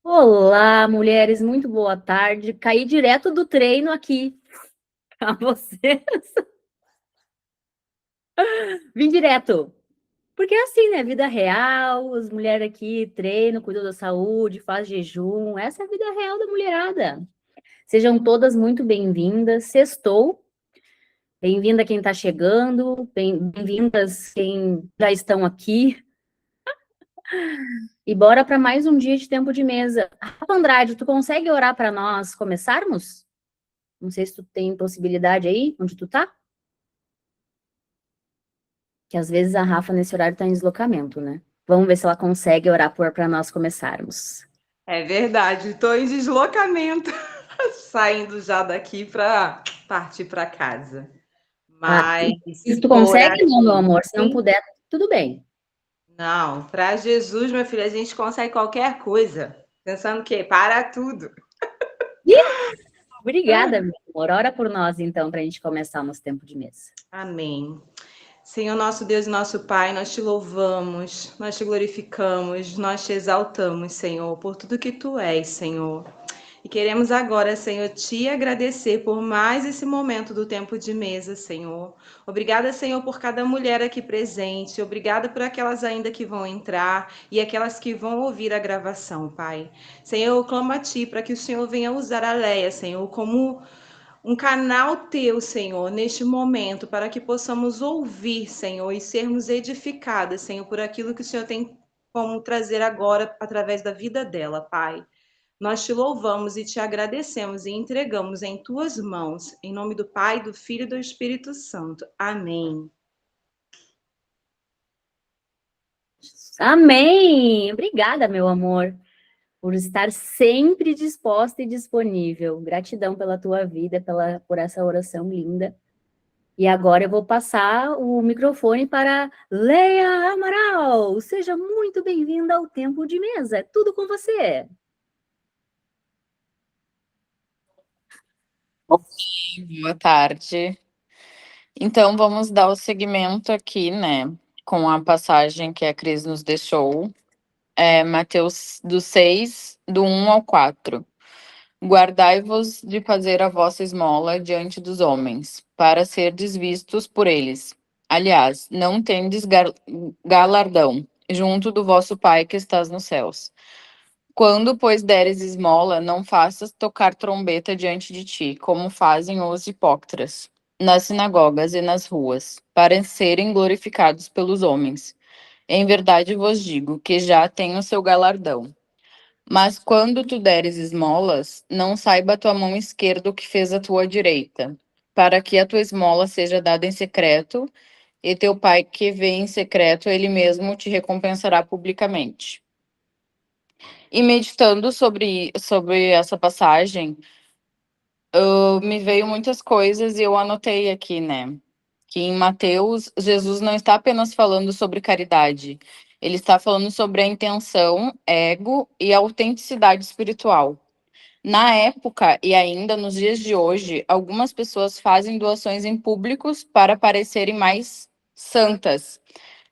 Olá, mulheres, muito boa tarde. Caí direto do treino aqui para vocês. Vim direto. Porque é assim, né? Vida real, as mulheres aqui treinam, cuidam da saúde, faz jejum. Essa é a vida real da mulherada. Sejam todas muito bem-vindas. Sextou. Bem-vinda quem está chegando, bem-vindas quem já estão aqui. E bora para mais um dia de tempo de mesa. Rafa Andrade, tu consegue orar para nós começarmos? Não sei se tu tem possibilidade aí, onde tu tá? Que às vezes a Rafa nesse horário tá em deslocamento, né? Vamos ver se ela consegue orar para nós começarmos. É verdade, estou em deslocamento, saindo já daqui para partir para casa. Ah, Mas se tu orar consegue, não, meu amor. Se não sim. puder, tudo bem. Não, para Jesus, minha filha, a gente consegue qualquer coisa. Pensando que para tudo. Obrigada, meu amor. Ora por nós, então, para a gente começar o nosso tempo de mesa. Amém. Senhor nosso Deus e nosso Pai, nós te louvamos, nós te glorificamos, nós te exaltamos, Senhor, por tudo que tu és, Senhor. E queremos agora, Senhor, te agradecer por mais esse momento do tempo de mesa, Senhor. Obrigada, Senhor, por cada mulher aqui presente. Obrigada por aquelas ainda que vão entrar e aquelas que vão ouvir a gravação, Pai. Senhor, eu clamo a Ti para que o Senhor venha usar a Leia, Senhor, como um canal Teu, Senhor, neste momento, para que possamos ouvir, Senhor, e sermos edificadas, Senhor, por aquilo que o Senhor tem como trazer agora através da vida dela, Pai. Nós te louvamos e te agradecemos e entregamos em tuas mãos, em nome do Pai, do Filho e do Espírito Santo. Amém. Amém! Obrigada, meu amor, por estar sempre disposta e disponível. Gratidão pela tua vida, por essa oração linda. E agora eu vou passar o microfone para Leia Amaral. Seja muito bem-vinda ao Tempo de Mesa. É tudo com você. Boa tarde. Então, vamos dar o segmento aqui, né, com a passagem que a Cris nos deixou. Mateus do 6, do 1 ao 4. Guardai-vos de fazer a vossa esmola diante dos homens, para serdes vistos por eles. Aliás, não tendes galardão junto do vosso Pai que estás nos céus. Quando, pois, deres esmola, não faças tocar trombeta diante de ti, como fazem os hipócritas, nas sinagogas e nas ruas, para serem glorificados pelos homens. Em verdade vos digo que já têm o seu galardão. Mas quando tu deres esmolas, não saiba a tua mão esquerda o que fez a tua direita, para que a tua esmola seja dada em secreto, e teu pai que vê em secreto, ele mesmo te recompensará publicamente. E meditando sobre essa passagem, me veio muitas coisas e eu anotei aqui, né? Que em Mateus, Jesus não está apenas falando sobre caridade, ele está falando sobre a intenção, ego e autenticidade espiritual. Na época e ainda nos dias de hoje, algumas pessoas fazem doações em públicos para parecerem mais santas,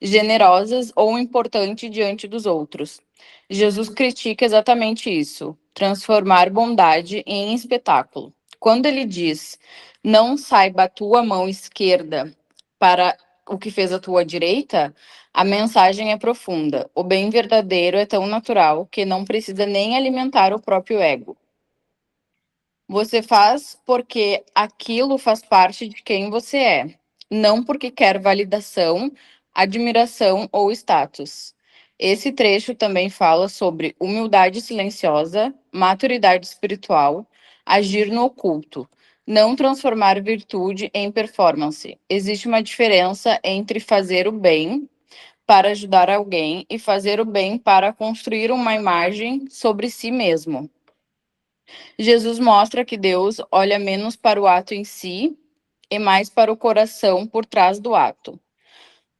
generosas ou importantes diante dos outros. Jesus critica exatamente isso, transformar bondade em espetáculo. Quando ele diz: "Não saiba a tua mão esquerda para o que fez a tua direita", a mensagem é profunda. O bem verdadeiro é tão natural que não precisa nem alimentar o próprio ego. Você faz porque aquilo faz parte de quem você é, não porque quer validação, admiração ou status. Esse trecho também fala sobre humildade silenciosa, maturidade espiritual, agir no oculto, não transformar virtude em performance. Existe uma diferença entre fazer o bem para ajudar alguém e fazer o bem para construir uma imagem sobre si mesmo. Jesus mostra que Deus olha menos para o ato em si e mais para o coração por trás do ato.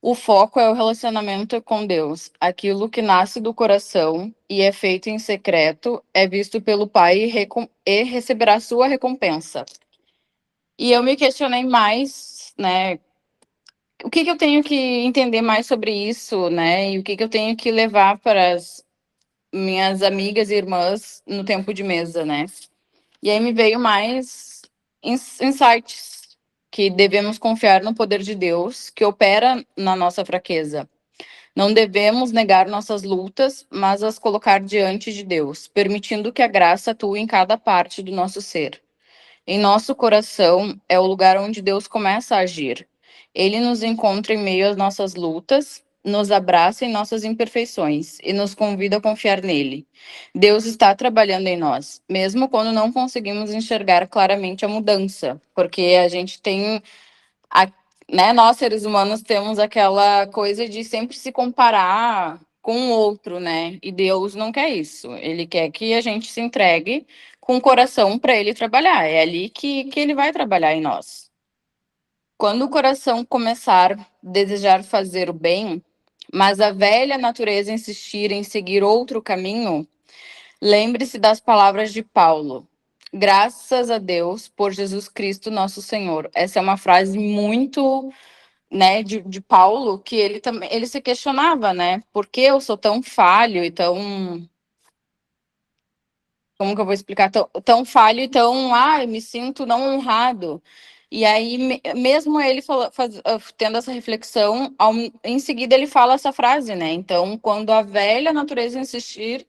O foco é o relacionamento com Deus. Aquilo que nasce do coração e é feito em secreto é visto pelo Pai e receberá sua recompensa. E eu me questionei mais, né? O que eu tenho que entender mais sobre isso, né? E o que eu tenho que levar minhas amigas e irmãs no tempo de mesa, né? E aí me veio mais insights que devemos confiar no poder de Deus que opera na nossa fraqueza. Não devemos negar nossas lutas, mas as colocar diante de Deus, permitindo que a graça atue em cada parte do nosso ser. Em nosso coração é o lugar onde Deus começa a agir. Ele nos encontra em meio às nossas lutas, nos abraça em nossas imperfeições e nos convida a confiar nele. Deus está trabalhando em nós, mesmo quando não conseguimos enxergar claramente a mudança, porque a gente tem, né, nós seres humanos temos aquela coisa de sempre se comparar com o outro, né? E Deus não quer isso. Ele quer que a gente se entregue com o coração para ele trabalhar. É ali que ele vai trabalhar em nós. Quando o coração começar a desejar fazer o bem, mas a velha natureza insistir em seguir outro caminho, lembre-se das palavras de Paulo. Graças a Deus por Jesus Cristo, nosso Senhor. Essa é uma frase muito, né, de Paulo, que ele também ele se questionava, né? Por que eu sou tão falho e tão, como que eu vou explicar, tão falho e tão, eu me sinto não honrado. E aí, mesmo ele tendo essa reflexão, em seguida ele fala essa frase, né? Então, quando a velha natureza insistir,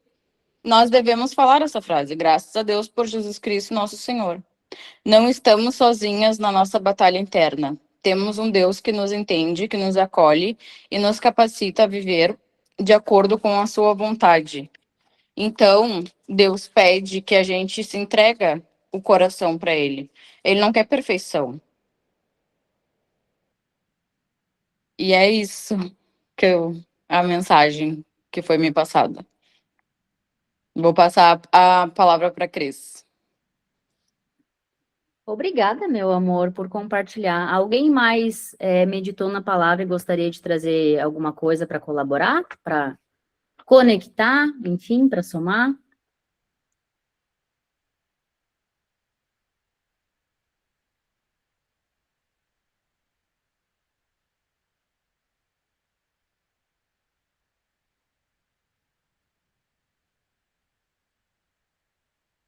nós devemos falar essa frase. Graças a Deus por Jesus Cristo, nosso Senhor. Não estamos sozinhas na nossa batalha interna. Temos um Deus que nos entende, que nos acolhe e nos capacita a viver de acordo com a sua vontade. Então, Deus pede que a gente se entrega o coração para Ele. Ele não quer perfeição. E é isso a mensagem que foi me passada. Vou passar a palavra para a Cris. Obrigada, meu amor, por compartilhar. Alguém mais meditou na palavra e gostaria de trazer alguma coisa para colaborar, para conectar, enfim, para somar?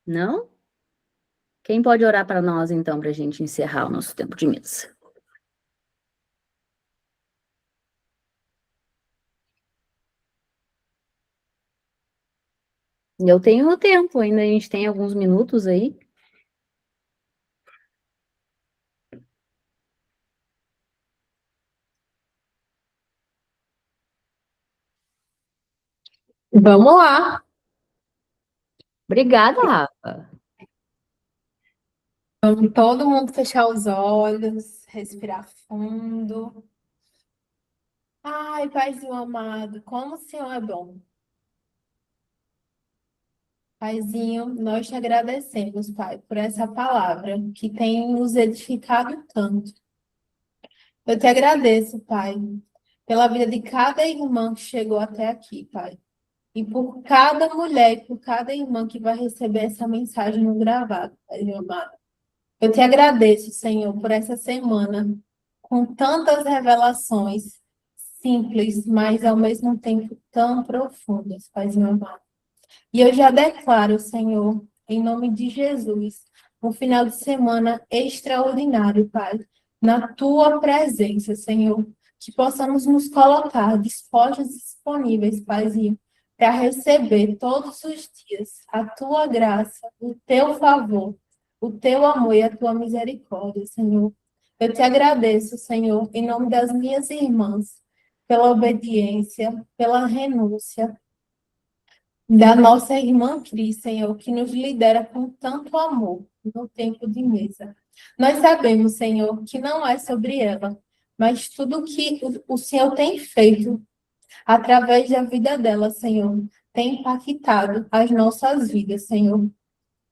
Não? Quem pode orar para nós, então, para a gente encerrar o nosso tempo de mesa? Eu tenho tempo, ainda a gente tem alguns minutos aí. Vamos lá. Obrigada, Rafa. Vamos todo mundo fechar os olhos, respirar fundo. Ai, Paizinho amado, como o Senhor é bom. Paizinho, nós te agradecemos, Pai, por essa palavra que tem nos edificado tanto. Eu te agradeço, Pai, pela vida de cada irmã que chegou até aqui, Pai. E por cada mulher e por cada irmã que vai receber essa mensagem no gravado, Paizinho amado. Eu te agradeço, Senhor, por essa semana, com tantas revelações simples, mas ao mesmo tempo tão profundas, Paizinho amado. E eu já declaro, Senhor, em nome de Jesus, um final de semana extraordinário, Pai, na tua presença, Senhor, que possamos nos colocar dispostos e disponíveis, Paizinho, para receber todos os dias a tua graça, o teu favor, o teu amor e a tua misericórdia, Senhor. Eu te agradeço, Senhor, em nome das minhas irmãs, pela obediência, pela renúncia, da nossa irmã Cris, Senhor, que nos lidera com tanto amor no tempo de mesa. Nós sabemos, Senhor, que não é sobre ela, mas tudo que o Senhor tem feito através da vida dela, Senhor, tem impactado as nossas vidas, Senhor.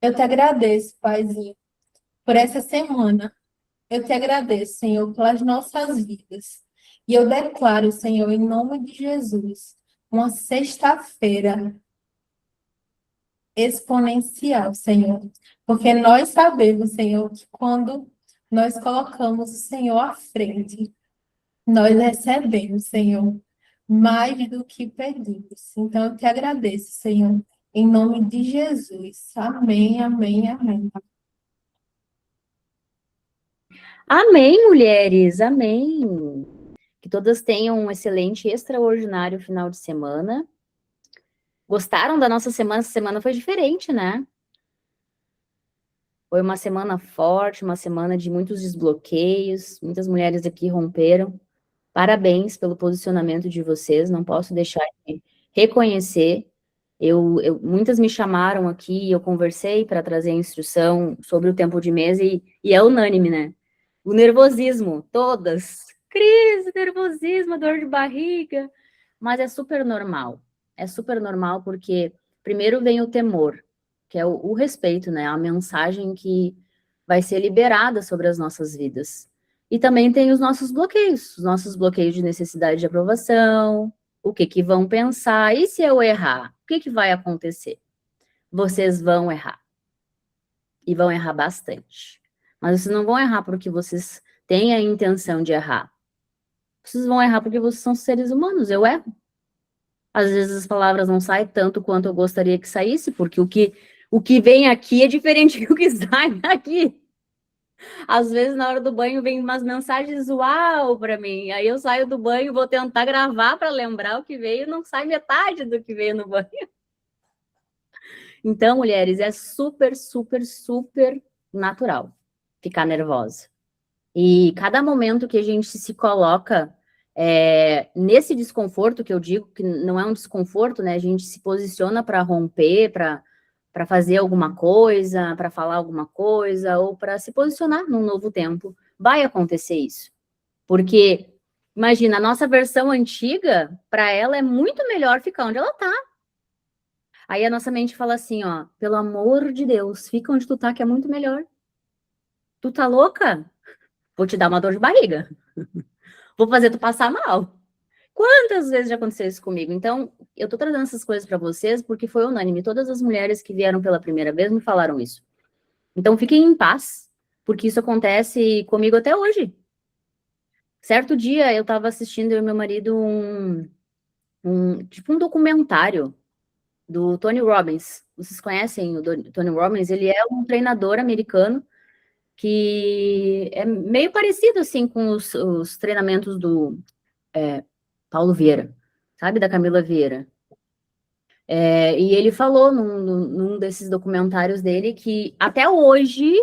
Eu te agradeço, Paizinho, por essa semana. Eu te agradeço, Senhor, pelas nossas vidas. E eu declaro, Senhor, em nome de Jesus, uma sexta-feira exponencial, Senhor. Porque nós sabemos, Senhor, que quando nós colocamos o Senhor à frente, nós recebemos, Senhor, mais do que pedimos. Então, eu te agradeço, Senhor, em nome de Jesus. Amém, amém, amém. Amém, mulheres, amém. Que todas tenham um excelente e extraordinário final de semana. Gostaram da nossa semana? Essa semana foi diferente, né? Foi uma semana forte, uma semana de muitos desbloqueios, muitas mulheres aqui romperam. Parabéns pelo posicionamento de vocês, não posso deixar de reconhecer. Muitas me chamaram aqui, eu conversei para trazer a instrução sobre o tempo de mesa e é unânime, né? O nervosismo, todas. Crise, nervosismo, dor de barriga. Mas é super normal. É super normal porque primeiro vem o temor, que é o respeito, né? A mensagem que vai ser liberada sobre as nossas vidas. E também tem os nossos bloqueios de necessidade de aprovação, o que que vão pensar, e se eu errar, o que que vai acontecer? Vocês vão errar. E vão errar bastante. Mas vocês não vão errar porque vocês têm a intenção de errar. Vocês vão errar porque vocês são seres humanos, eu erro. Às vezes as palavras não saem tanto quanto eu gostaria que saísse, porque o que vem aqui é diferente do que sai daqui. Às vezes, na hora do banho, vem umas mensagens uau para mim. Aí eu saio do banho, vou tentar gravar para lembrar o que veio, não sai metade do que veio no banho. Então, mulheres, é super, super, super natural ficar nervosa. E cada momento que a gente se coloca nesse desconforto, que eu digo que não é um desconforto, né? A gente se posiciona para romper, para fazer alguma coisa, para falar alguma coisa, ou para se posicionar num novo tempo. Vai acontecer isso. Porque, imagina, a nossa versão antiga, para ela é muito melhor ficar onde ela está. Aí a nossa mente fala assim, ó, pelo amor de Deus, fica onde tu tá, que é muito melhor. Tu tá louca? Vou te dar uma dor de barriga. Vou fazer tu passar mal. Quantas vezes já aconteceu isso comigo? Então, eu tô trazendo essas coisas para vocês porque foi unânime. Todas as mulheres que vieram pela primeira vez me falaram isso. Então, fiquem em paz, porque isso acontece comigo até hoje. Certo dia, eu tava assistindo, eu e meu marido, tipo um documentário do Tony Robbins. Vocês conhecem o Tony Robbins? Ele é um treinador americano que é meio parecido, assim, com os treinamentos do Paulo Vieira, sabe? Da Camila Vieira. E ele falou num desses documentários dele que até hoje,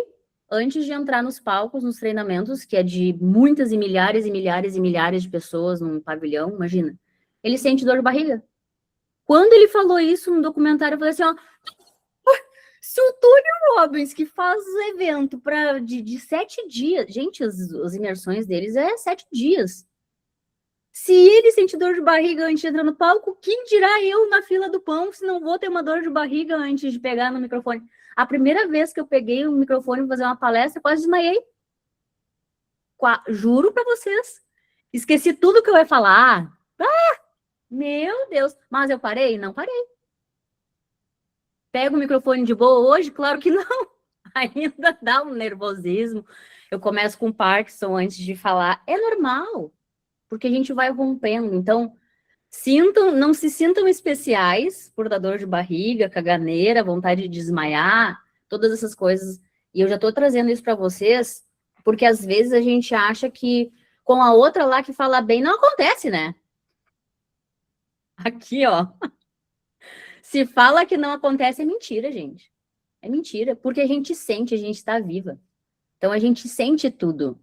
antes de entrar nos palcos, nos treinamentos, que é de muitas e milhares e milhares e milhares de pessoas num pavilhão, imagina, ele sente dor de barriga. Quando ele falou isso no documentário, eu falei assim, ó, se o Tony Robbins, que faz evento de 7 dias, gente, as imersões deles é 7 dias. Se ele sente dor de barriga antes de entrar no palco, quem dirá eu na fila do pão se não vou ter uma dor de barriga antes de pegar no microfone? A primeira vez que eu peguei o microfone para fazer uma palestra, quase desmaiei. Juro para vocês. Esqueci tudo que eu ia falar. Ah, meu Deus. Mas eu parei? Não parei. Pego o microfone de boa hoje? Claro que não. Ainda dá um nervosismo. Eu começo com Parkinson antes de falar. É normal, porque a gente vai rompendo. Então, não se sintam especiais por dar dor de barriga, caganeira, vontade de desmaiar, todas essas coisas. E eu já estou trazendo isso para vocês, porque às vezes a gente acha que com a outra lá que fala bem não acontece, né? Aqui, ó. Se fala que não acontece, é mentira, gente. É mentira, porque a gente sente, a gente está viva. Então a gente sente tudo.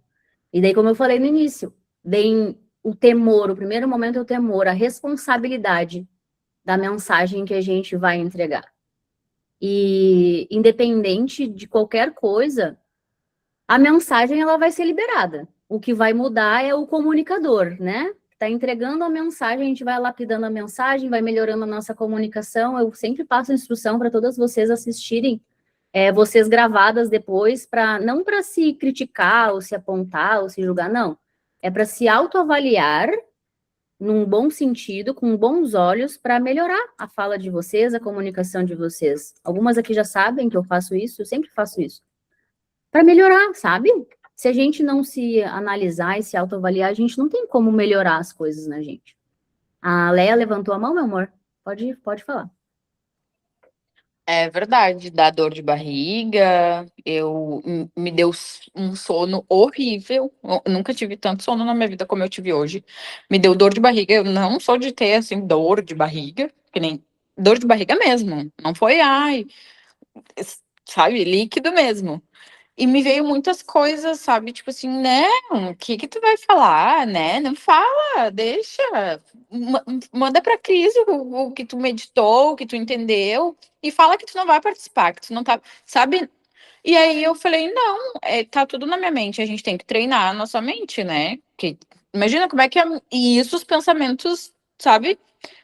E daí, como eu falei no início, vem o temor, o primeiro momento é o temor, a responsabilidade da mensagem que a gente vai entregar. E independente de qualquer coisa, a mensagem ela vai ser liberada. O que vai mudar é o comunicador, né? Está entregando a mensagem, a gente vai lapidando a mensagem, vai melhorando a nossa comunicação. Eu sempre passo instrução para todas vocês assistirem, vocês gravadas depois, não para se criticar, ou se apontar, ou se julgar, não. É para se autoavaliar num bom sentido, com bons olhos, para melhorar a fala de vocês, a comunicação de vocês. Algumas aqui já sabem que eu faço isso, eu sempre faço isso. Para melhorar, sabe? Se a gente não se analisar e se autoavaliar, a gente não tem como melhorar as coisas na gente. A Leia levantou a mão, meu amor? Pode falar. É verdade, dá dor de barriga, me deu um sono horrível. Eu nunca tive tanto sono na minha vida como eu tive hoje. Me deu dor de barriga. Eu não sou de ter assim dor de barriga, que nem dor de barriga mesmo. Não foi, ai, sabe, líquido mesmo. E me veio muitas coisas, sabe? Tipo assim, não, o que que tu vai falar, né? Não fala, deixa. Manda pra Cris o que tu meditou, o que tu entendeu, e fala que tu não vai participar, que tu não tá, sabe? E aí eu falei, não, tá tudo na minha mente, a gente tem que treinar a nossa mente, né? Que, imagina como é que é, e isso, os pensamentos, sabe?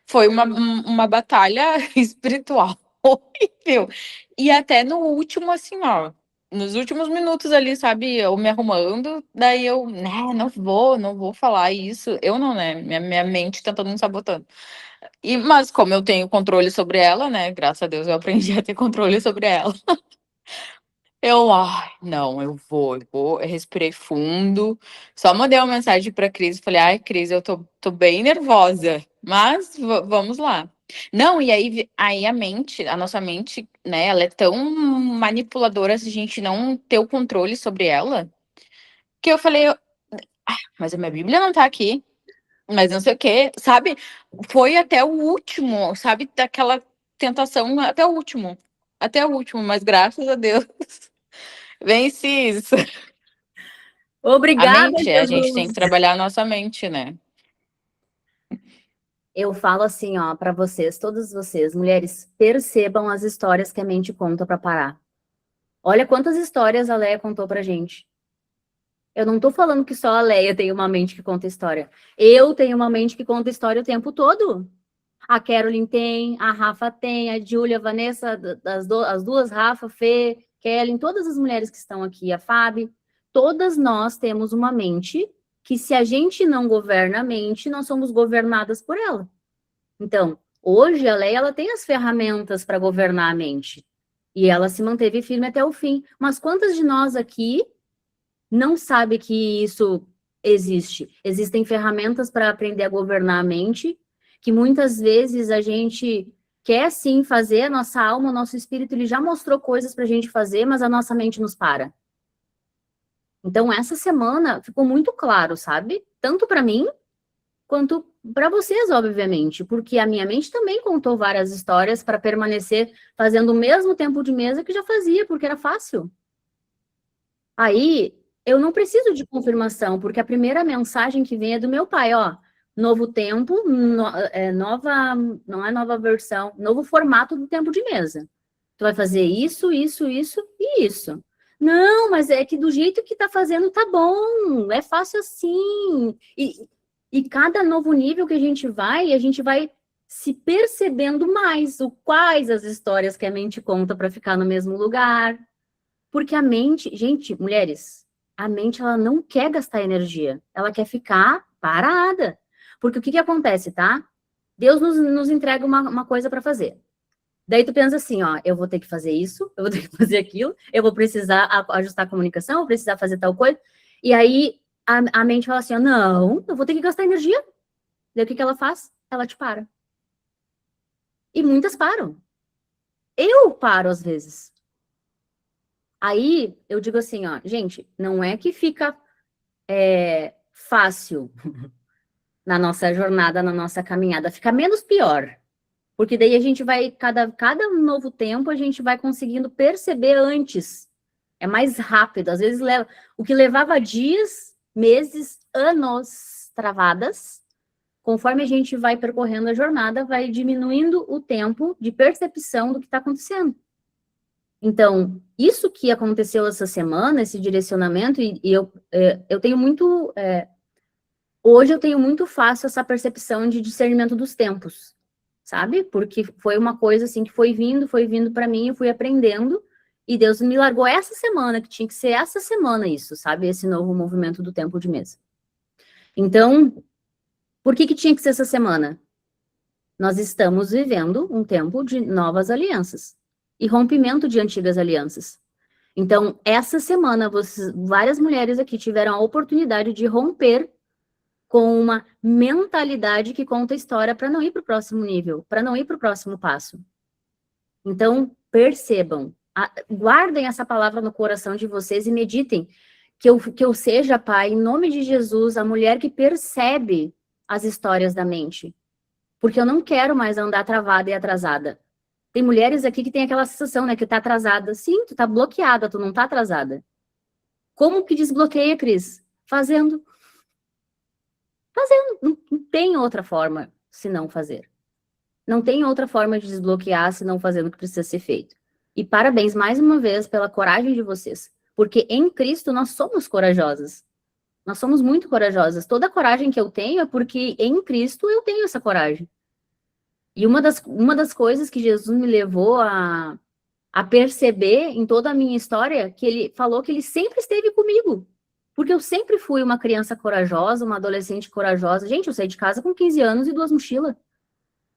Foi uma batalha espiritual horrível. E até no último, assim, ó, nos últimos minutos ali, sabe, eu me arrumando, daí eu, né, não vou falar isso. Eu não, né, minha mente tentando me sabotando. Mas como eu tenho controle sobre ela, né, graças a Deus eu aprendi a ter controle sobre ela. Eu, ai, não, eu respirei fundo, só mandei uma mensagem pra Cris, falei, ai, Cris, eu tô bem nervosa, mas vamos lá. Não, e aí a nossa mente, né, ela é tão manipuladora se a gente não ter o controle sobre ela, que eu falei, mas a minha Bíblia não tá aqui, mas não sei o quê, sabe? Foi até o último, sabe, daquela tentação até o último, mas graças a Deus, vence isso. A Obrigada, mente, a gente tem que Jesus. trabalhar a nossa mente, né? Eu falo assim, ó, para vocês, todas vocês, mulheres, percebam as histórias que a mente conta para parar. Olha quantas histórias a Leia contou pra gente. Eu não tô falando que só a Leia tem uma mente que conta história. Eu tenho uma mente que conta história o tempo todo. A Carolyn tem, a Rafa tem, a Júlia, a Vanessa, as duas, Rafa, Fê, Kellen, todas as mulheres que estão aqui, a Fábio, todas nós temos uma mente que, se a gente não governa a mente, nós somos governadas por ela. Então, hoje a Leia, ela tem as ferramentas para governar a mente. E ela se manteve firme até o fim. Mas quantas de nós aqui não sabe que isso existe? Existem ferramentas para aprender a governar a mente, que muitas vezes a gente quer sim fazer, a nossa alma, o nosso espírito, ele já mostrou coisas para a gente fazer, mas a nossa mente nos para. Então, essa semana ficou muito claro, sabe? Tanto para mim, quanto para vocês, obviamente, porque a minha mente também contou várias histórias para permanecer fazendo o mesmo tempo de mesa que já fazia, porque era fácil. Aí, eu não preciso de confirmação, porque a primeira mensagem que vem é do meu pai, ó, novo tempo, nova, não é nova versão, novo formato do tempo de mesa. Tu vai fazer isso, isso, isso e isso. Não, mas é que do jeito que tá fazendo tá bom, é fácil assim. E cada novo nível que a gente vai se percebendo mais o quais as histórias que a mente conta para ficar no mesmo lugar. Porque a mente, gente, mulheres, a mente ela não quer gastar energia, ela quer ficar parada. Porque o que acontece, tá? Deus nos entrega uma coisa para fazer. Daí tu pensa assim, ó, eu vou ter que fazer isso, eu vou ter que fazer aquilo, eu vou precisar ajustar a comunicação, eu vou precisar fazer tal coisa. E aí a mente fala assim, ó, não, eu vou ter que gastar energia. Daí o que ela faz? Ela te para. E muitas param. Eu paro às vezes. Aí eu digo assim, ó, gente, não é que fica fácil na nossa jornada, na nossa caminhada, fica menos pior. Porque daí a gente vai, cada novo tempo, a gente vai conseguindo perceber antes. É mais rápido. Às vezes leva. O que levava dias, meses, anos travadas, conforme a gente vai percorrendo a jornada, vai diminuindo o tempo de percepção do que está acontecendo. Então, isso que aconteceu essa semana, esse direcionamento, e eu tenho muito. Hoje eu tenho muito fácil essa percepção de discernimento dos tempos, sabe? Porque foi uma coisa assim que foi vindo para mim, eu fui aprendendo, e Deus me largou essa semana, que tinha que ser essa semana isso, sabe? Esse novo movimento do tempo de mesa. Então, por que tinha que ser essa semana? Nós estamos vivendo um tempo de novas alianças e rompimento de antigas alianças. Então, essa semana, várias mulheres aqui tiveram a oportunidade de romper com uma mentalidade que conta história para não ir para o próximo nível, para não ir para o próximo passo. Então, percebam, guardem essa palavra no coração de vocês e meditem que eu seja, Pai, em nome de Jesus, a mulher que percebe as histórias da mente. Porque eu não quero mais andar travada e atrasada. Tem mulheres aqui que tem aquela sensação, né, que tá atrasada. Sim, tu tá bloqueada, tu não tá atrasada. Como que desbloqueia, Cris? Fazendo. Não tem outra forma se não fazer. Não tem outra forma de desbloquear se não fazendo o que precisa ser feito. E parabéns mais uma vez pela coragem de vocês. Porque em Cristo nós somos corajosas. Nós somos muito corajosas. Toda a coragem que eu tenho é porque em Cristo eu tenho essa coragem. E uma das coisas que Jesus me levou a perceber em toda a minha história, que ele falou que ele sempre esteve comigo. Porque eu sempre fui uma criança corajosa, uma adolescente corajosa. Gente, eu saí de casa com 15 anos e 2 mochilas.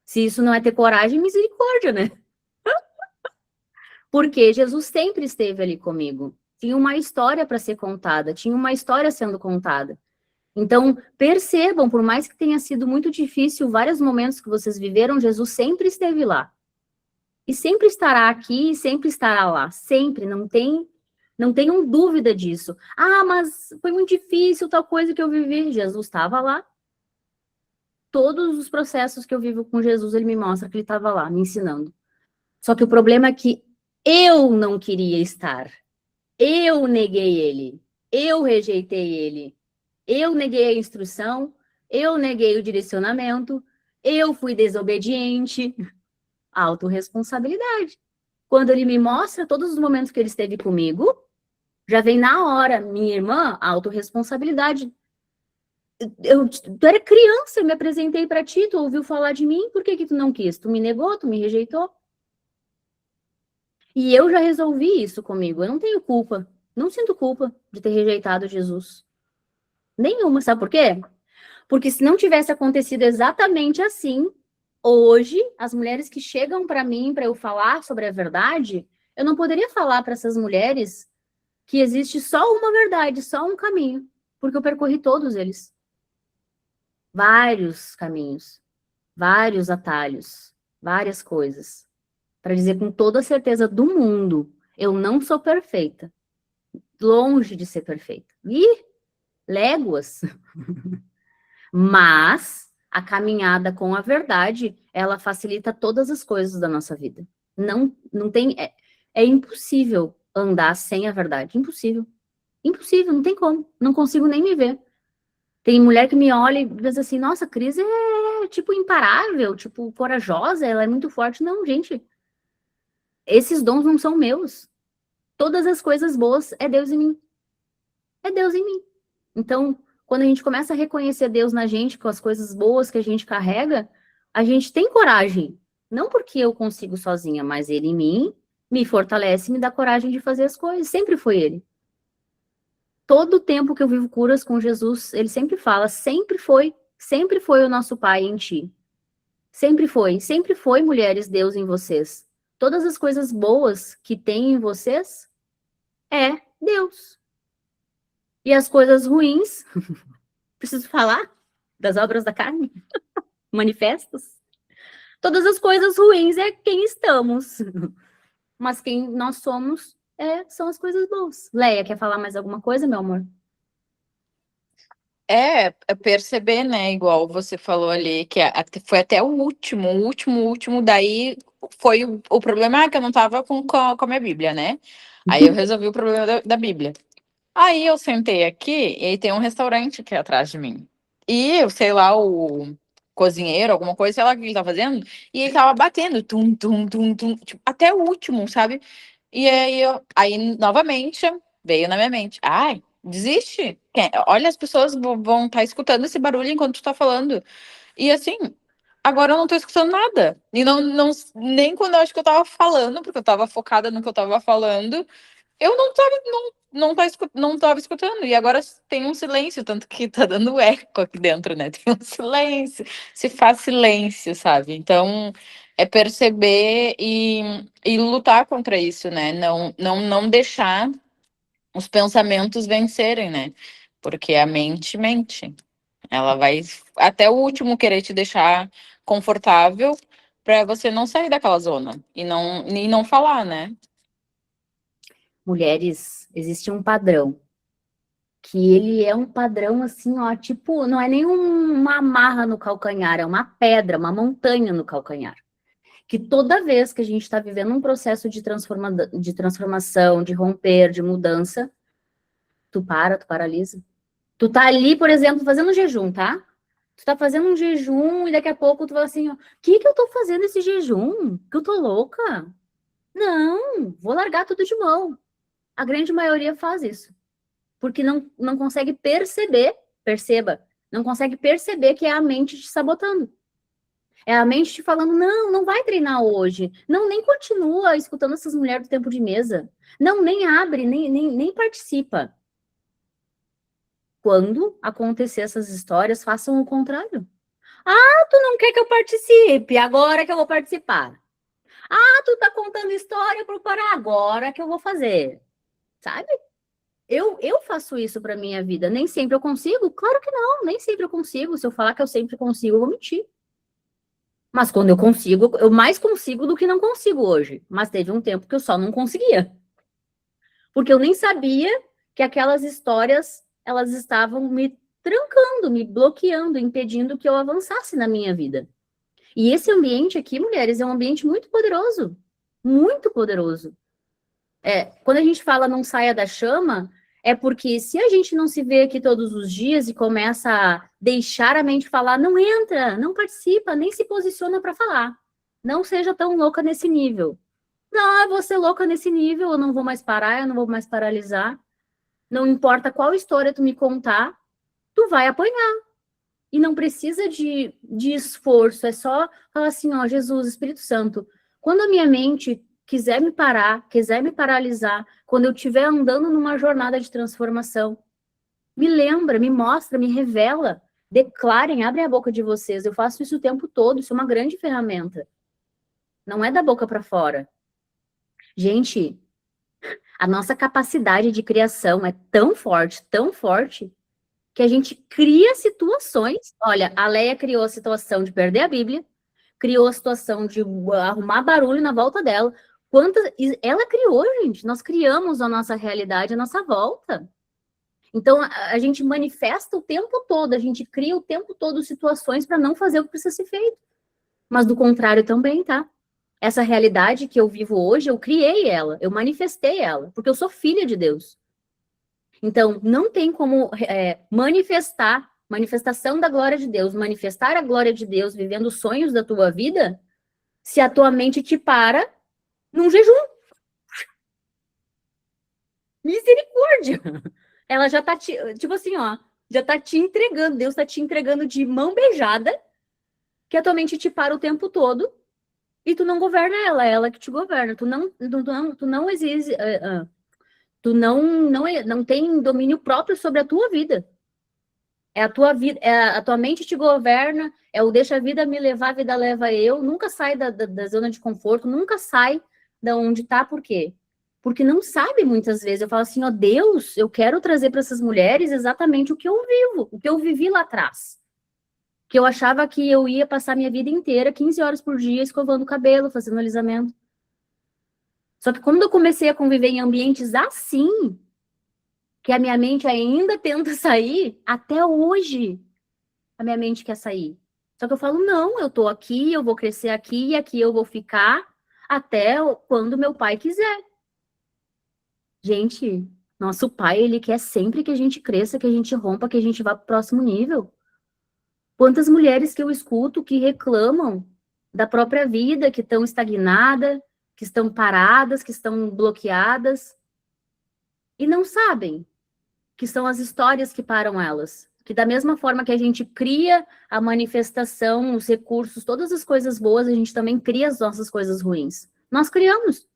Se isso não é ter coragem, misericórdia, né? Porque Jesus sempre esteve ali comigo. Tinha uma história para ser contada, tinha uma história sendo contada. Então, percebam, por mais que tenha sido muito difícil, vários momentos que vocês viveram, Jesus sempre esteve lá. E sempre estará aqui, e sempre estará lá. Sempre, não tenham dúvida disso. Ah, mas foi muito difícil tal coisa que eu vivi. Jesus estava lá. Todos os processos que eu vivo com Jesus, ele me mostra que ele estava lá, me ensinando. Só que o problema é que eu não queria estar. Eu neguei ele. Eu rejeitei ele. Eu neguei a instrução. Eu neguei o direcionamento. Eu fui desobediente. Autorresponsabilidade. Quando ele me mostra todos os momentos que ele esteve comigo, já vem na hora, minha irmã, autorresponsabilidade. Tu era criança, eu me apresentei para ti, tu ouviu falar de mim, por que tu não quis? Tu me negou, tu me rejeitou? E eu já resolvi isso comigo, eu não tenho culpa, não sinto culpa de ter rejeitado Jesus. Nenhuma, sabe por quê? Porque se não tivesse acontecido exatamente assim, hoje, as mulheres que chegam para mim para eu falar sobre a verdade, eu não poderia falar para essas mulheres que existe só uma verdade, só um caminho, porque eu percorri todos eles. Vários caminhos, vários atalhos, várias coisas. Para dizer com toda a certeza do mundo, eu não sou perfeita. Longe de ser perfeita. E léguas. Mas a caminhada com a verdade, ela facilita todas as coisas da nossa vida. Não tem, é impossível andar sem a verdade. Impossível. Impossível, não tem como. Não consigo nem me ver. Tem mulher que me olha e diz assim, nossa, a Cris é, tipo, imparável, tipo, corajosa, ela é muito forte. Não, gente, esses dons não são meus. Todas as coisas boas é Deus em mim. É Deus em mim. Então, quando a gente começa a reconhecer Deus na gente, com as coisas boas que a gente carrega, a gente tem coragem. Não porque eu consigo sozinha, mas Ele em mim me fortalece, me dá coragem de fazer as coisas. Sempre foi Ele. Todo o tempo que eu vivo curas com Jesus, Ele sempre fala, sempre foi o nosso Pai em ti. Sempre foi, mulheres, Deus em vocês. Todas as coisas boas que tem em vocês é Deus. E as coisas ruins, preciso falar das obras da carne, manifestos. Todas as coisas ruins é quem estamos, mas quem nós somos são as coisas boas. Leia, quer falar mais alguma coisa, meu amor? É perceber, né? Igual você falou ali, que foi até o último, daí foi o problema que eu não tava com a minha Bíblia, né? Aí eu resolvi o problema da Bíblia. Aí eu sentei aqui e aí tem um restaurante aqui atrás de mim. E eu sei lá, o cozinheiro, alguma coisa, sei lá o que ele tá fazendo, e ele tava batendo, tum, tum, tum, tum, tipo, até o último, sabe? E aí novamente veio na minha mente, ai, desiste. Olha, as pessoas vão estar escutando esse barulho enquanto tu tá falando. E assim, agora eu não tô escutando nada. E nem quando eu acho que eu tava falando, porque eu tava focada no que eu tava falando, eu não tava escutando. E agora tem um silêncio, tanto que tá dando eco aqui dentro, né? Tem um silêncio, se faz silêncio, sabe? Então, é perceber e lutar contra isso, né? Não deixar os pensamentos vencerem, né? Porque a mente mente. Ela vai até o último querer te deixar confortável para você não sair daquela zona e não falar, né? Mulheres, existe um padrão, que ele é um padrão assim, ó, tipo, não é nem uma amarra no calcanhar, é uma pedra, uma montanha no calcanhar. Que toda vez que a gente está vivendo um processo de transformação, de romper, de mudança, tu paralisa. Tu tá ali, por exemplo, fazendo um jejum, tá? Tu tá fazendo um jejum e daqui a pouco tu fala assim, ó, que eu tô fazendo esse jejum? Que eu tô louca? Não, vou largar tudo de mão. A grande maioria faz isso. Porque não consegue perceba, não consegue perceber que é a mente te sabotando. É a mente te falando, não vai treinar hoje. Não, nem continua escutando essas mulheres do tempo de mesa. Não, nem abre, nem participa. Quando acontecer essas histórias, façam o contrário. Ah, tu não quer que eu participe, agora que eu vou participar. Ah, tu tá contando história para parar, agora que eu vou fazer. Sabe? Eu faço isso para minha vida. Nem sempre eu consigo? Claro que não, nem sempre eu consigo. Se eu falar que eu sempre consigo, eu vou mentir. Mas quando eu consigo, eu mais consigo do que não consigo hoje. Mas teve um tempo que eu só não conseguia. Porque eu nem sabia que aquelas histórias, elas estavam me trancando, me bloqueando, impedindo que eu avançasse na minha vida. E esse ambiente aqui, mulheres, é um ambiente muito poderoso. Muito poderoso. Quando a gente fala não saia da chama, é porque se a gente não se vê aqui todos os dias e começa a deixar a mente falar, não entra, não participa, nem se posiciona para falar. Não seja tão louca nesse nível. Não, eu vou ser louca nesse nível, eu não vou mais parar, eu não vou mais paralisar. Não importa qual história tu me contar, tu vai apanhar. E não precisa de esforço, é só falar assim, ó, Jesus, Espírito Santo, quando a minha mente quiser me parar, quiser me paralisar, quando eu estiver andando numa jornada de transformação, me lembra, me mostra, me revela, declarem, abrem a boca de vocês. Eu faço isso o tempo todo, isso é uma grande ferramenta. Não é da boca para fora. Gente, a nossa capacidade de criação é tão forte, que a gente cria situações. Olha, a Leia criou a situação de perder a Bíblia, criou a situação de arrumar barulho na volta dela. Ela criou, gente. Nós criamos a nossa realidade, a nossa volta. Então, a gente manifesta o tempo todo, a gente cria o tempo todo situações para não fazer o que precisa ser feito. Mas do contrário também, tá? Essa realidade que eu vivo hoje, eu criei ela, eu manifestei ela, porque eu sou filha de Deus. Então, não tem como manifestação da glória de Deus, manifestar a glória de Deus vivendo os sonhos da tua vida, se a tua mente te para num jejum. Misericórdia! Ela já tá tipo assim, ó, já tá te entregando, Deus tá te entregando de mão beijada, que a tua mente te para o tempo todo, e tu não governa ela, é ela que te governa. Tu não exige, tu não tem domínio próprio sobre a tua vida. É a tua vida, a tua mente te governa, é o deixa a vida me levar, a vida leva eu, nunca sai da zona de conforto, nunca sai da onde tá, por quê? Porque não sabe muitas vezes. Eu falo assim, ó, Deus, eu quero trazer para essas mulheres exatamente o que eu vivo, o que eu vivi lá atrás. Que eu achava que eu ia passar minha vida inteira, 15 horas por dia, escovando o cabelo, fazendo alisamento. Só que quando eu comecei a conviver em ambientes assim, que a minha mente ainda tenta sair, até hoje a minha mente quer sair. Só que eu falo, não, eu tô aqui, eu vou crescer aqui, e aqui eu vou ficar até quando meu pai quiser. Gente, nosso pai, ele quer sempre que a gente cresça, que a gente rompa, que a gente vá pro próximo nível. Quantas mulheres que eu escuto que reclamam da própria vida, que estão estagnadas, que estão paradas, que estão bloqueadas, e não sabem que são as histórias que param elas. Que da mesma forma que a gente cria a manifestação, os recursos, todas as coisas boas, a gente também cria as nossas coisas ruins. Nós criamos.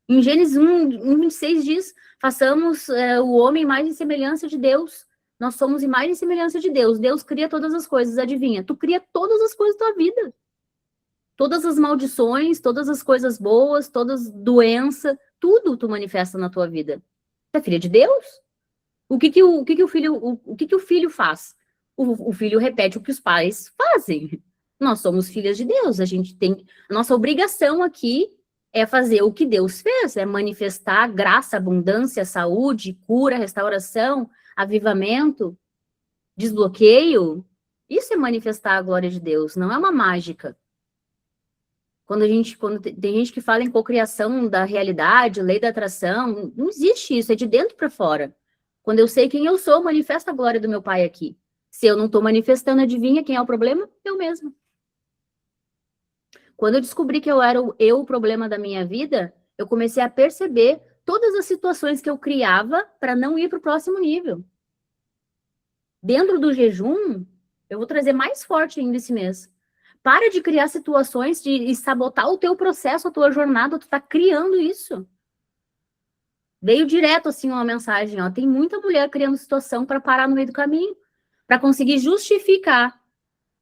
Em Gênesis 1:26 diz, façamos o homem imagem e semelhança de Deus. Nós somos imagem e semelhança de Deus. Deus cria todas as coisas, adivinha? Tu cria todas as coisas da tua vida. Todas as maldições, todas as coisas boas, todas doença, tudo tu manifesta na tua vida. Tu é filha de Deus? O que o filho faz? o filho repete o que os pais fazem. Nós somos filhas de Deus, a gente tem. A nossa obrigação aqui é fazer o que Deus fez, é manifestar graça, abundância, saúde, cura, restauração, avivamento, desbloqueio. Isso é manifestar a glória de Deus, não é uma mágica. Quando tem gente que fala em cocriação da realidade, lei da atração, não existe isso, é de dentro para fora. Quando eu sei quem eu sou, manifesta a glória do meu Pai aqui. Se eu não estou manifestando, adivinha quem é o problema? Eu mesma. Quando eu descobri que eu era o problema da minha vida, eu comecei a perceber todas as situações que eu criava para não ir para o próximo nível. Dentro do jejum, eu vou trazer mais forte ainda esse mês. Para de criar situações de sabotar o teu processo, a tua jornada, tu tá criando isso. Veio direto assim uma mensagem, ó, tem muita mulher criando situação para parar no meio do caminho, para conseguir justificar.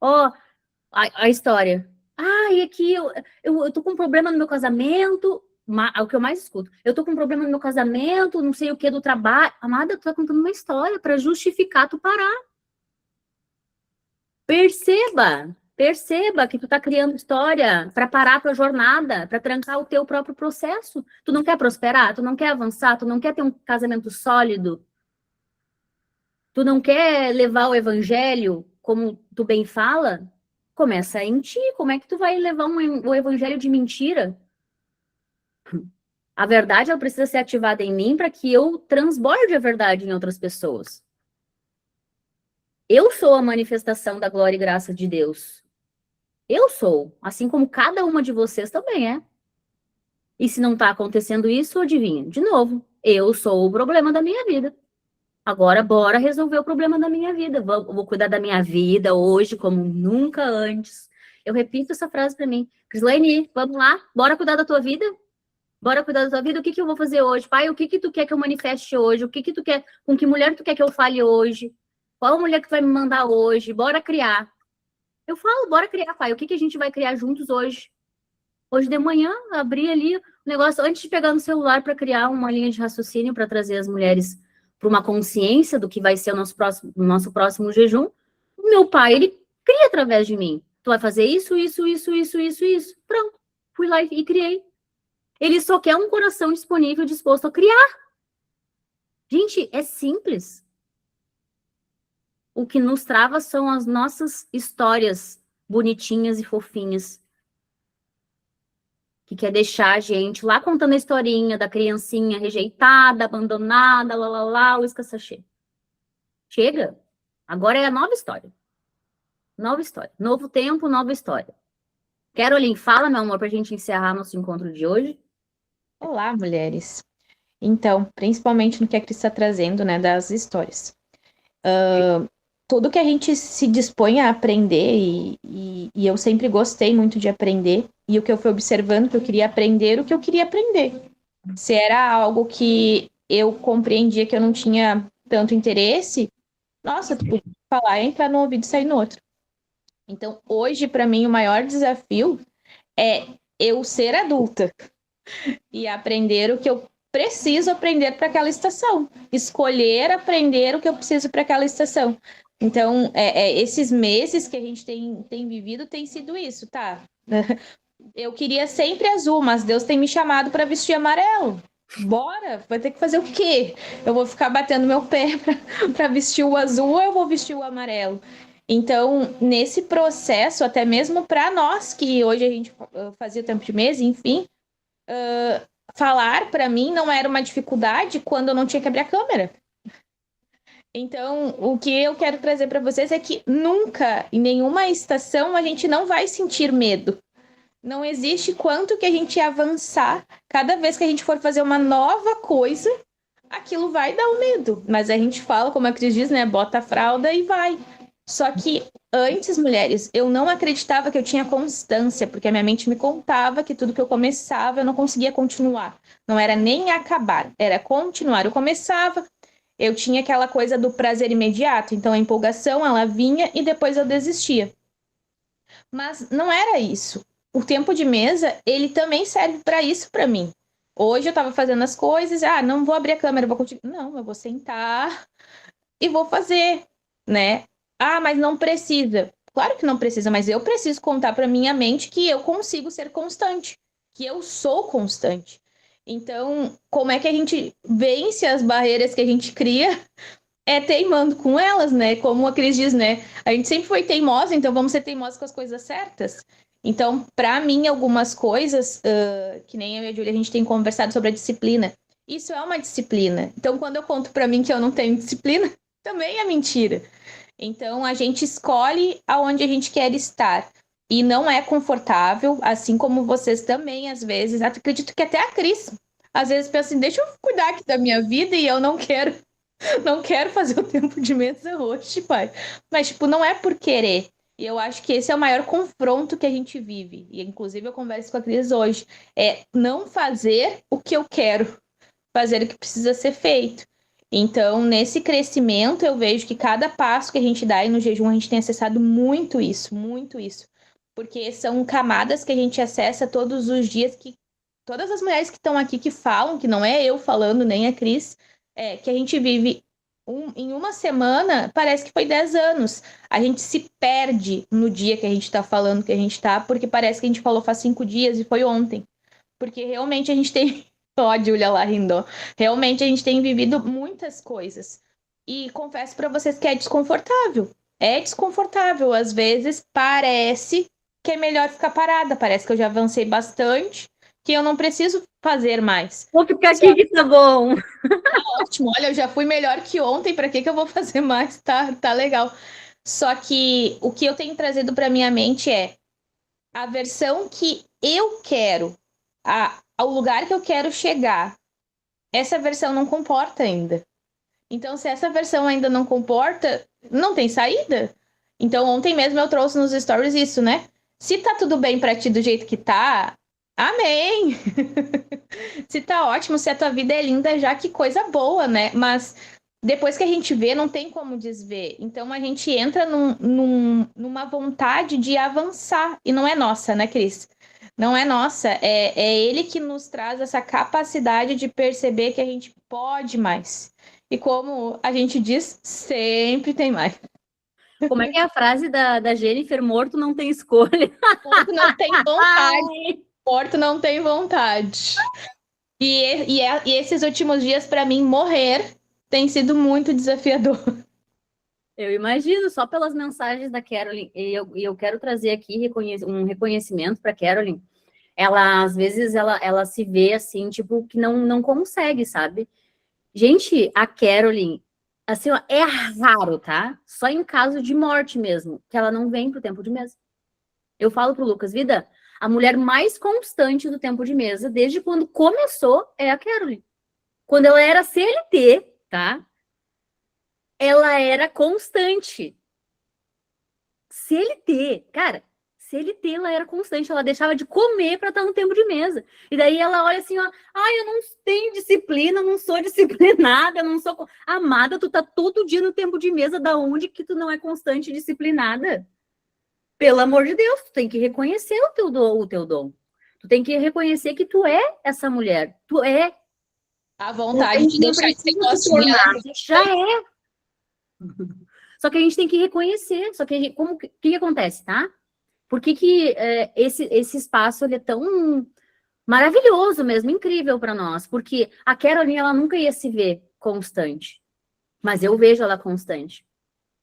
Ó, a história. Ah, e aqui eu tô com um problema no meu casamento, é o que eu mais escuto. Eu tô com um problema no meu casamento, não sei o que do trabalho. Amada, tu tá contando uma história para justificar tu parar. Perceba que tu tá criando história para parar a tua jornada, para trancar o teu próprio processo. Tu não quer prosperar, tu não quer avançar, tu não quer ter um casamento sólido. Tu não quer levar o evangelho, como tu bem fala? Começa em ti. Como é que tu vai levar o evangelho de mentira? A verdade, ela precisa ser ativada em mim para que eu transborde a verdade em outras pessoas. Eu sou a manifestação da glória e graça de Deus. Eu sou, assim como cada uma de vocês também é. E se não está acontecendo isso, adivinha? De novo, eu sou o problema da minha vida. Agora, bora resolver o problema da minha vida. Vou cuidar da minha vida hoje como nunca antes. Eu repito essa frase para mim. Crislane, vamos lá? Bora cuidar da tua vida? Bora cuidar da tua vida? O que eu vou fazer hoje? Pai, o que tu quer que eu manifeste hoje? O que tu quer? Com que mulher tu quer que eu fale hoje? Qual mulher que tu vai me mandar hoje? Bora criar. Eu falo, bora criar, pai. O que a gente vai criar juntos hoje? Hoje de manhã, abri ali o negócio, antes de pegar no celular para criar uma linha de raciocínio para trazer as mulheres para uma consciência do que vai ser o nosso próximo jejum. O meu pai, ele cria através de mim. Tu vai fazer isso, isso, isso, isso, isso, isso. Pronto. Fui lá e criei. Ele só quer um coração disponível, disposto a criar. Gente, é simples. O que nos trava são as nossas histórias bonitinhas e fofinhas. Que quer deixar a gente lá contando a historinha da criancinha rejeitada, abandonada, uísca sachê. Chega. Agora é a nova história. Nova história. Novo tempo, nova história. Caroline, fala, meu amor, pra gente encerrar nosso encontro de hoje. Olá, mulheres. Então, principalmente no que a Cris está trazendo, né, das histórias. Tudo que a gente se dispõe a aprender, e eu sempre gostei muito de aprender, e o que eu fui observando, que eu queria aprender, o que eu queria aprender. Se era algo que eu compreendia que eu não tinha tanto interesse, nossa, tu podia falar, entrar num ouvido e sair no outro. Então, hoje, para mim, o maior desafio é eu ser adulta e aprender o que eu preciso aprender para aquela estação. Escolher aprender o que eu preciso para aquela estação. Então, esses meses que a gente tem vivido tem sido isso, tá? Eu queria sempre azul, mas Deus tem me chamado para vestir amarelo. Bora, vai ter que fazer o quê? Eu vou ficar batendo meu pé para vestir o azul ou eu vou vestir o amarelo? Então, nesse processo, até mesmo para nós, que hoje a gente fazia o tempo de mês, enfim, falar para mim não era uma dificuldade quando eu não tinha que abrir a câmera. Então, o que eu quero trazer para vocês é que nunca, em nenhuma estação, a gente não vai sentir medo. Não existe quanto que a gente avançar. Cada vez que a gente for fazer uma nova coisa, aquilo vai dar um medo. Mas a gente fala, como a Cris diz, né? Bota a fralda e vai. Só que antes, mulheres, eu não acreditava que eu tinha constância, porque a minha mente me contava que tudo que eu começava, eu não conseguia continuar. Não era nem acabar, era continuar. Eu começava, eu tinha aquela coisa do prazer imediato, então a empolgação, ela vinha e depois eu desistia. Mas não era isso. O tempo de mesa, ele também serve para isso para mim. Hoje eu estava fazendo as coisas, não vou abrir a câmera, vou continuar. Não, eu vou sentar e vou fazer, né? Ah, mas não precisa. Claro que não precisa, mas eu preciso contar para minha mente que eu consigo ser constante, que eu sou constante. Então, como é que a gente vence as barreiras que a gente cria? É teimando com elas, né? Como a Cris diz, né? A gente sempre foi teimosa, então vamos ser teimosos com as coisas certas. Então, para mim, algumas coisas, que nem eu e a Júlia, a gente tem conversado sobre a disciplina. Isso é uma disciplina. Então, quando eu conto para mim que eu não tenho disciplina, também é mentira. Então, a gente escolhe aonde a gente quer estar. E não é confortável, assim como vocês também, às vezes. Acredito que até a Cris, às vezes, pensa assim, deixa eu cuidar aqui da minha vida e eu não quero, não quero fazer o tempo de mesa hoje, pai. Mas, tipo, não é por querer. E eu acho que esse é o maior confronto que a gente vive. E, inclusive, eu converso com a Cris hoje. É não fazer o que eu quero, fazer o que precisa ser feito. Então, nesse crescimento, eu vejo que cada passo que a gente dá aí no jejum, a gente tem acessado muito isso, muito isso. Porque são camadas que a gente acessa todos os dias, que todas as mulheres que estão aqui que falam, que não é eu falando, nem a Cris, que a gente vive em uma semana, parece que foi 10 anos. A gente se perde no dia que a gente está falando que a gente está, porque parece que a gente falou faz 5 dias e foi ontem. Porque realmente a gente tem. Ó, a Júlia lá rindo. Realmente a gente tem vivido muitas coisas. E confesso para vocês que é desconfortável. É desconfortável. Às vezes parece que é melhor ficar parada. Parece que eu já avancei bastante, que eu não preciso fazer mais. Vou ficar aqui que tá bom. Ótimo, olha, eu já fui melhor que ontem, para que eu vou fazer mais? Tá legal. Só que o que eu tenho trazido para minha mente é a versão que eu quero, ao lugar que eu quero chegar. Essa versão não comporta ainda. Então, se essa versão ainda não comporta, não tem saída. Então, ontem mesmo eu trouxe nos stories isso, né? Se tá tudo bem pra ti do jeito que tá, amém! Se tá ótimo, se a tua vida é linda, já que coisa boa, né? Mas depois que a gente vê, não tem como desver. Então, a gente entra numa vontade de avançar. E não é nossa, né, Cris? Não é nossa, é ele que nos traz essa capacidade de perceber que a gente pode mais. E como a gente diz, sempre tem mais. Como é que é a frase da Jennifer? Morto não tem escolha. Morto não tem vontade. Morto não tem vontade. E esses últimos dias, para mim, morrer tem sido muito desafiador. Eu imagino, só pelas mensagens da Carolyn, e eu quero trazer aqui um reconhecimento para Carolyn. Ela, às vezes, ela se vê assim, tipo, que não consegue, sabe? Gente, a Carolyn, assim, ó, é raro, tá? Só em caso de morte mesmo, que ela não vem pro tempo de mesa. Eu falo pro Lucas, vida, a mulher mais constante do tempo de mesa, desde quando começou, é a Carolyn. Quando ela era CLT, tá? Ela era constante. CLT, cara, CLT ela era constante, ela deixava de comer para estar no tempo de mesa. E daí ela olha assim, ó, eu não tenho disciplina, não sou disciplinada, não sou amada, tu tá todo dia no tempo de mesa, da onde que tu não é constante e disciplinada? Pelo amor de Deus, tu tem que reconhecer o teu dom. Tu tem que reconhecer que tu é essa mulher, tu é. A vontade de deixar de ser tornar, já é. Só que a gente tem que reconhecer. Só que o que acontece, tá? Por que esse espaço ele é tão maravilhoso mesmo, incrível para nós? Porque a Caroline ela nunca ia se ver constante, mas eu vejo ela constante.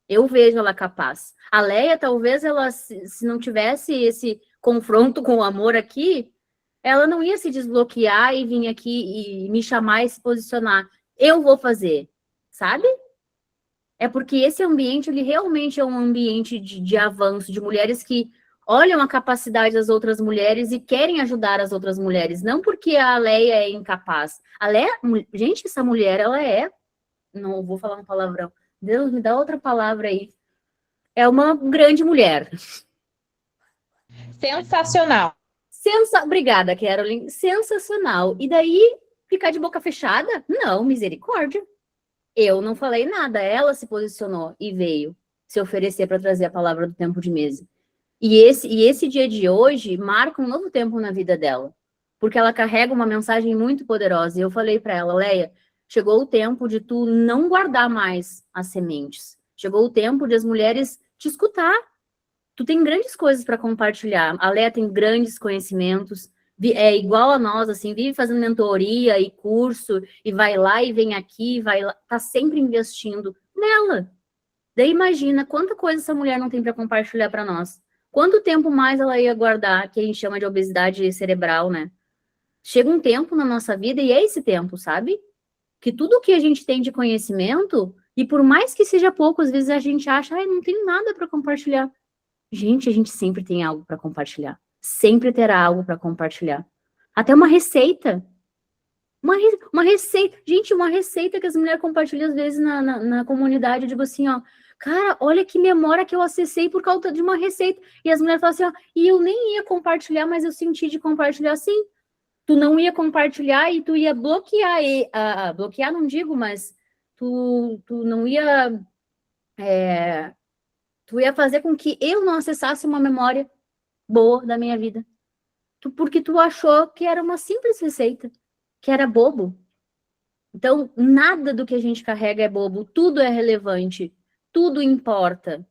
Eu vejo ela capaz. A Leia, talvez ela, se não tivesse esse confronto com o amor aqui, ela não ia se desbloquear e vir aqui e me chamar e se posicionar. Eu vou fazer, sabe? É porque esse ambiente, ele realmente é um ambiente de avanço, de mulheres que olham a capacidade das outras mulheres e querem ajudar as outras mulheres, não porque a Leia é incapaz. A Leia, gente, essa mulher, ela é, não vou falar um palavrão, Deus me dá outra palavra aí, é uma grande mulher. Sensacional. Obrigada, Caroline, sensacional. E daí, ficar de boca fechada? Não, misericórdia. Eu não falei nada, ela se posicionou e veio se oferecer para trazer a palavra do tempo de mesa. E esse dia de hoje marca um novo tempo na vida dela, porque ela carrega uma mensagem muito poderosa. E eu falei para ela, Leia, chegou o tempo de tu não guardar mais as sementes. Chegou o tempo de as mulheres te escutar. Tu tem grandes coisas para compartilhar. A Léa tem grandes conhecimentos, é igual a nós, assim, vive fazendo mentoria e curso, e vai lá e vem aqui, vai lá, tá sempre investindo nela. Daí imagina quanta coisa essa mulher não tem para compartilhar para nós. Quanto tempo mais ela ia guardar, que a gente chama de obesidade cerebral, né? Chega um tempo na nossa vida, e é esse tempo, sabe? Que tudo que a gente tem de conhecimento, e por mais que seja pouco, às vezes a gente acha, ai, não tenho nada para compartilhar. Gente, a gente sempre tem algo para compartilhar. Sempre terá algo para compartilhar. Até uma receita. Uma receita. Gente, uma receita que as mulheres compartilham às vezes na comunidade. Eu digo assim, ó. Cara, olha que memória que eu acessei por causa de uma receita. E as mulheres falam assim, ó. E eu nem ia compartilhar, mas eu senti de compartilhar sim. Tu não ia compartilhar e tu ia bloquear. Bloquear não digo, mas tu não ia... tu ia fazer com que eu não acessasse uma memória boa da minha vida. Porque tu achou que era uma simples receita, que era bobo. Então, nada do que a gente carrega é bobo, tudo é relevante, tudo importa.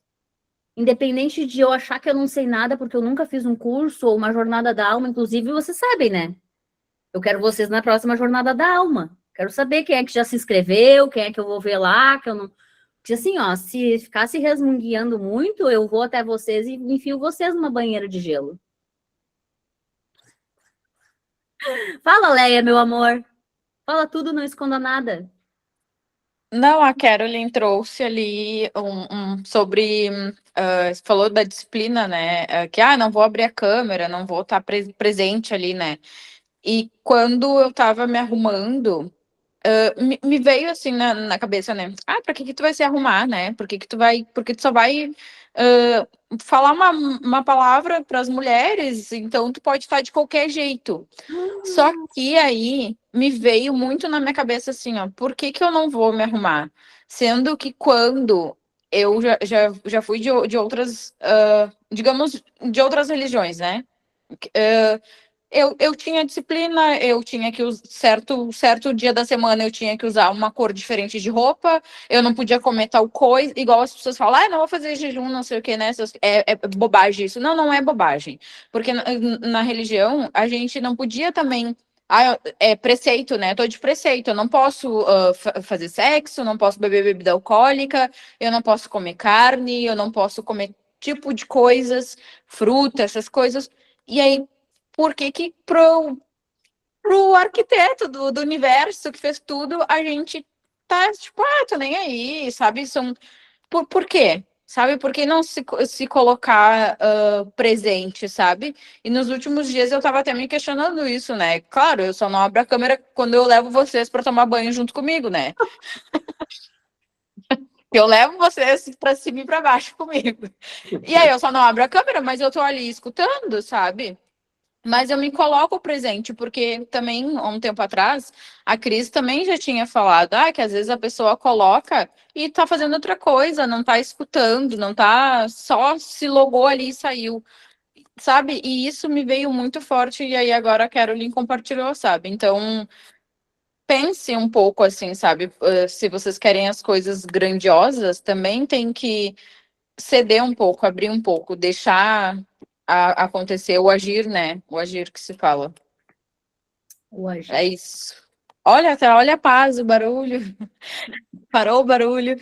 Independente de eu achar que eu não sei nada, porque eu nunca fiz um curso ou uma jornada da alma, inclusive vocês sabem, né? Eu quero vocês na próxima jornada da alma. Quero saber quem é que já se inscreveu, quem é que eu vou ver lá, que eu não... Porque assim, ó, se ficar se resmunguiando muito, eu vou até vocês e enfio vocês numa banheira de gelo. Fala, Leia, meu amor. Fala tudo, não esconda nada. Não, a Carolyn trouxe ali sobre. Falou da disciplina, né? Que não vou abrir a câmera, não vou estar presente ali, né? E quando eu estava me arrumando, me veio assim na cabeça, né? Pra que tu vai se arrumar, né? Porque tu só vai falar uma palavra para as mulheres, então tu pode estar de qualquer jeito. Só que aí me veio muito na minha cabeça assim, ó, por que eu não vou me arrumar? Sendo que quando eu já fui de outras, digamos, de outras religiões, né? Eu tinha disciplina, eu tinha que usar certo dia da semana eu tinha que usar uma cor diferente de roupa, eu não podia comer tal coisa, igual as pessoas falam, não vou fazer jejum, não sei o que, né? É bobagem isso. Não, não é bobagem. Porque na religião a gente não podia também. É preceito, né? Eu tô de preceito, eu não posso fazer sexo, não posso beber bebida alcoólica, eu não posso comer carne, eu não posso comer tipo de coisas, fruta, essas coisas. E aí por que pro arquiteto do universo que fez tudo, a gente tá tipo, tô nem aí, sabe? Por quê? Sabe? Por que não se colocar presente, sabe? E nos últimos dias eu tava até me questionando isso, né? Claro, eu só não abro a câmera quando eu levo vocês para tomar banho junto comigo, né? Eu levo vocês para cima e para baixo comigo. E aí eu só não abro a câmera, mas eu tô ali escutando, sabe? Mas eu me coloco presente, porque também, há um tempo atrás, a Cris também já tinha falado, que às vezes a pessoa coloca e tá fazendo outra coisa, não tá escutando, não tá, só se logou ali e saiu, sabe? E isso me veio muito forte, e aí agora a Caroline compartilhou, sabe? Então, pense um pouco assim, sabe? Se vocês querem as coisas grandiosas, também tem que ceder um pouco, abrir um pouco, deixar acontecer, o agir, né? O agir que se fala. Hoje. É isso. Olha a paz, o barulho. Parou o barulho.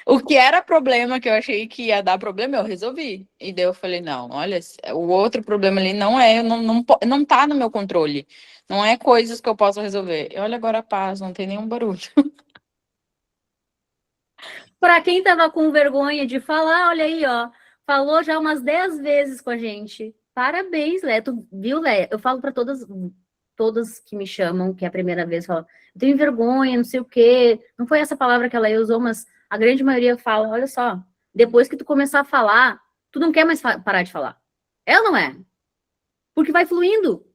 O que era problema, que eu achei que ia dar problema, eu resolvi. E daí eu falei, não, olha, o outro problema ali não tá no meu controle. Não é coisas que eu posso resolver. E olha agora a paz, não tem nenhum barulho. Para quem tava com vergonha de falar, olha aí, ó. Falou já umas 10 vezes com a gente. Parabéns, Léa. Tu viu, Léa? Eu falo para todas que me chamam, que é a primeira vez, falam, eu tenho vergonha, não sei o quê. Não foi essa palavra que ela usou, mas a grande maioria fala, olha só, depois que tu começar a falar, tu não quer mais parar de falar. É ou não é? Porque vai fluindo.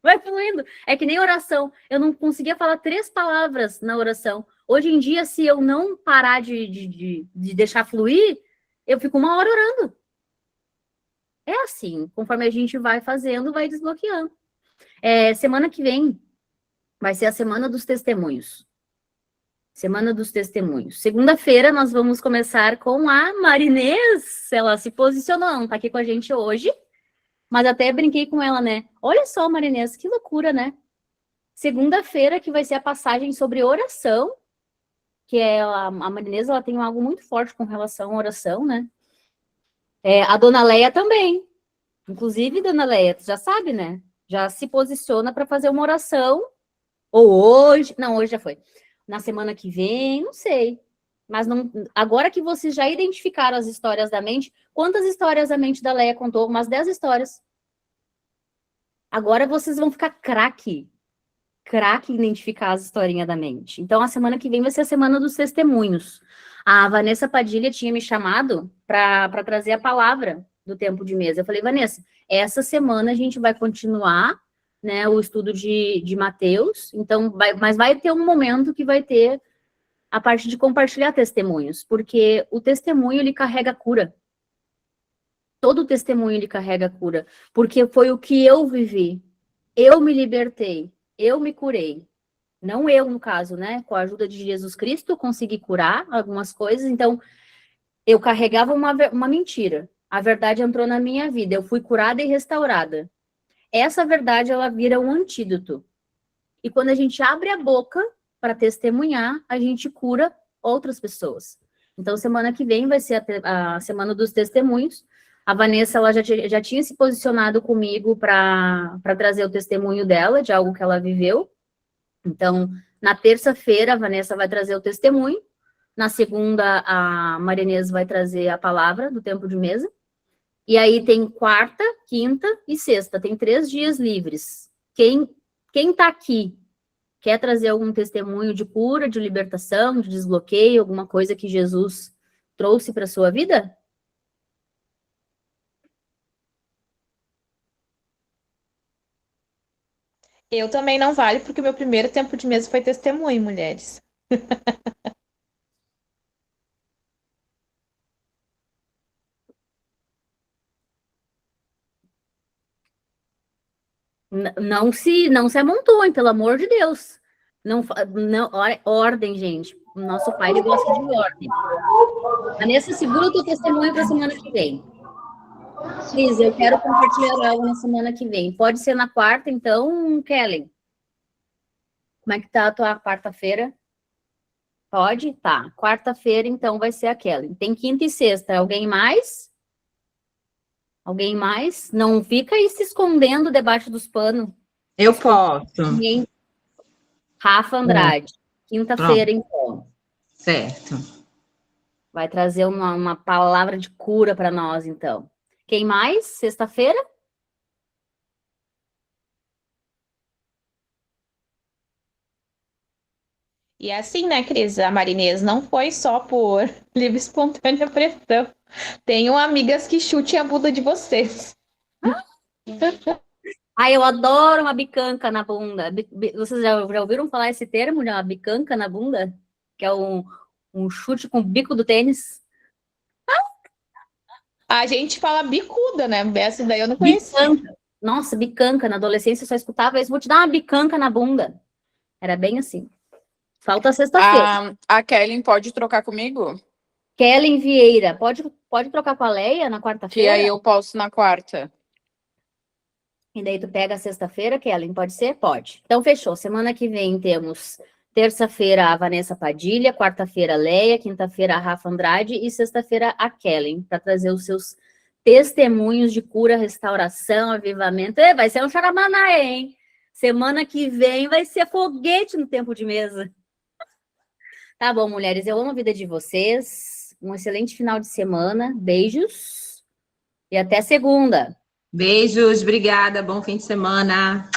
Vai fluindo. É que nem oração. Eu não conseguia falar 3 palavras na oração. Hoje em dia, se eu não parar de deixar fluir, eu fico 1 hora orando. É assim, conforme a gente vai fazendo, vai desbloqueando. Semana que vem vai ser a semana dos testemunhos. Semana dos Testemunhos. Segunda-feira nós vamos começar com a Marinês. Ela se posicionou, não tá aqui com a gente hoje, mas até brinquei com ela, né? Olha só, Marinês, que loucura, né? Segunda-feira que vai ser a passagem sobre oração, que é a Marinês, ela tem algo muito forte com relação à oração, né? A Dona Leia também. Inclusive, Dona Leia, tu já sabe, né? Já se posiciona para fazer uma oração, ou hoje, não, hoje já foi. Na semana que vem, não sei. Mas não, agora que vocês já identificaram as histórias da mente, quantas histórias a mente da Leia contou? Umas 10 histórias. Agora vocês vão ficar craque em identificar as historinhas da mente. Então, a semana que vem vai ser a semana dos testemunhos. A Vanessa Padilha tinha me chamado para trazer a palavra do tempo de mesa. Eu falei, Vanessa, essa semana a gente vai continuar, né, o estudo de Mateus, então, mas vai ter um momento que vai ter a parte de compartilhar testemunhos, porque o testemunho, ele carrega cura. Todo testemunho, ele carrega cura, porque foi o que eu vivi. Eu me libertei, eu me curei. Não eu, no caso, né, com a ajuda de Jesus Cristo, eu consegui curar algumas coisas, então, eu carregava uma mentira. A verdade entrou na minha vida, eu fui curada e restaurada. Essa verdade, ela vira um antídoto. E quando a gente abre a boca para testemunhar, a gente cura outras pessoas. Então, semana que vem vai ser a semana dos testemunhos. A Vanessa, ela já tinha se posicionado comigo para trazer o testemunho dela, de algo que ela viveu. Então, na terça-feira, a Vanessa vai trazer o testemunho. Na segunda, a Marinês vai trazer a palavra do tempo de mesa. E aí tem quarta, quinta e sexta. Tem 3 dias livres. Quem tá aqui quer trazer algum testemunho de cura, de libertação, de desbloqueio, alguma coisa que Jesus trouxe para sua vida? Eu também não vale, porque o meu primeiro tempo de mesa foi testemunho, mulheres. Não se amontoem, pelo amor de Deus. Não, ordem, gente. O nosso pai, ele gosta de ordem. Vanessa, segura o teu testemunho para a semana que vem. Cris, eu quero compartilhar algo na semana que vem. Pode ser na quarta, então, Kellen. Como é que tá a tua quarta-feira? Pode? Tá. Quarta-feira, então, vai ser a Kellen. Tem quinta e sexta. Alguém mais? Alguém mais? Não fica aí se escondendo debaixo dos panos. Eu posso. Ninguém. Rafa Andrade. Quinta-feira, então. Certo. Vai trazer uma palavra de cura para nós, então. Quem mais? Sexta-feira? E é assim, né, Cris? A Marinês não foi só por livre e espontânea pressão. Tenho amigas que chutem a bunda de vocês. Ai, eu adoro uma bicanca na bunda. Vocês já ouviram falar esse termo, de uma bicanca na bunda? Que é um chute com o bico do tênis? A gente fala bicuda, né? Essa daí eu não conhecia. Bicanca. Nossa, bicanca. Na adolescência eu só escutava isso. Vou te dar uma bicanca na bunda. Era bem assim. Falta sexta-feira. A Kellen pode trocar comigo? Kellen Vieira. Pode trocar com a Leia na Que quarta-feira? aí eu posso na quarta. E daí tu pega a sexta-feira, Kellen, pode ser? Pode. Então, fechou. Semana que vem temos terça-feira a Vanessa Padilha, quarta-feira a Leia, quinta-feira a Rafa Andrade e sexta-feira a Kellen, para trazer os seus testemunhos de cura, restauração, avivamento. Vai ser um charamaná, hein? Semana que vem vai ser foguete no tempo de mesa. Tá bom, mulheres, eu amo a vida de vocês. Um excelente final de semana. Beijos. E até segunda. Beijos, obrigada, bom fim de semana.